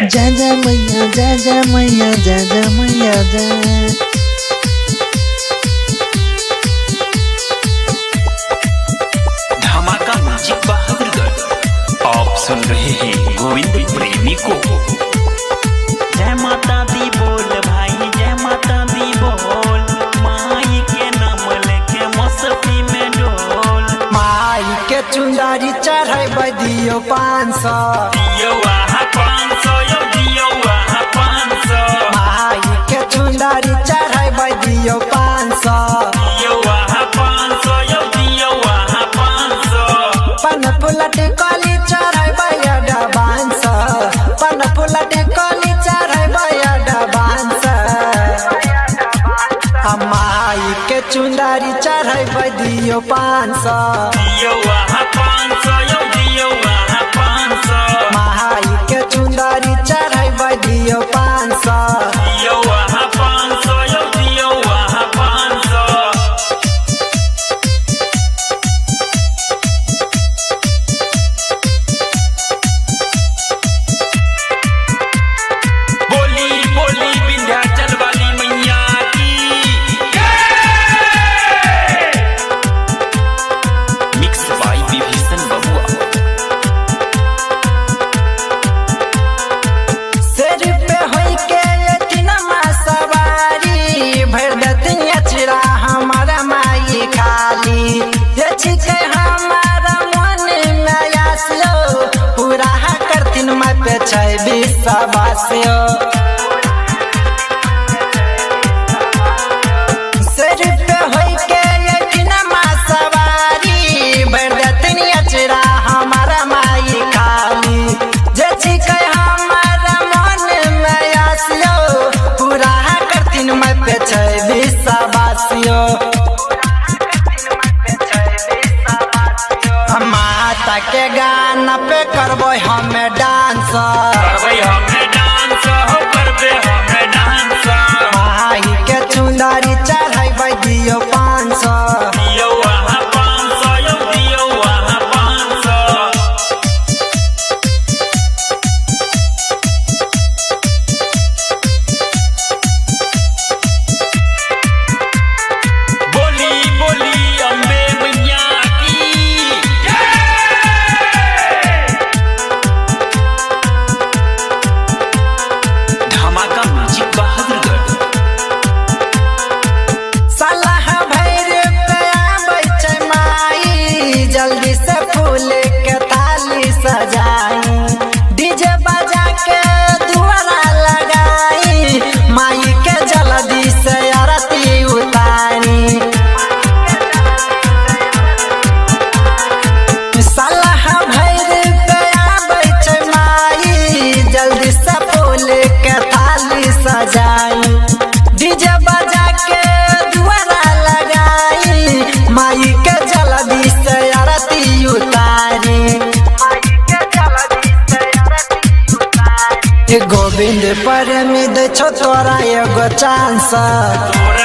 जय जय मैया जय जय मैया जय जय मैया जय। धमाका म्यूजिक बहादुरगढ़ आप सुन रहे हैं गोविंद प्रेमी को। जय माता दी बोल भाई जय माता दी बोल, माई के नाम लेके मस्ती में डोल। माई के चुंदारी चढ़ाई दियो 500, दियो वहाँ 500 यो दियो वहाँ 500। माई के चुंदारी चढ़ाई दियो 500, दियो वहाँ 500 यो दियो वहाँ 500। पन पुलट कली चढ़ाई डबांस, पन पुलट कली चढ़ाई डबांस। माई के चुंदारी चढ़ाई दियो 500, दियो वहाँ 500 यो दियो वहाँ 500। माई के चुंदारी चढ़ाई दियो 500, दियो वहाँ 500 यो दियो वहाँ 500। बोली बोली विंध्याचल वाली मैया की मिक्स बाय विभीषण बबुआ। सिर पे होई के एतना सवारी भर दतिन अचरा हमारा माई खाली। ये छिके हमारा मन में आसियो, पूरा करतिन मैं पे छै विश्वासियो। सिर पे होई के एतना सवारी भर दतिन अचरा हमारा माई खाली। जे छिके हमारा मन में आसियो, पूरा करतिन मैं पे छै विश्वासियो। माता के गाना पे करबो हमें डांस, करबे हमें डांस हो करबे हमें डांस। माई के चुंदारी चढ़ाई दियो 500, दियो वहाँ 500 यो दियो वहाँ 500। बोली बोली अम्बे मैया की धमाका म्यूजिक बहादुरगढ़। सलाह भैर पे आबै छै माई, जल्दी से फूल के थाली सजाई। डीजे बजा के दुआरा लगाई, माई के जल्दी से आरती उतारी। सलाह भैर पे आबै छै माई, जल्दी से फूल के थाली सजाई। डीजे बजा के दुआरा लगाई, माई के जल्दी से आरती उतारी। गोविंद परमी दे छो तोरा एगो चांस, तोरा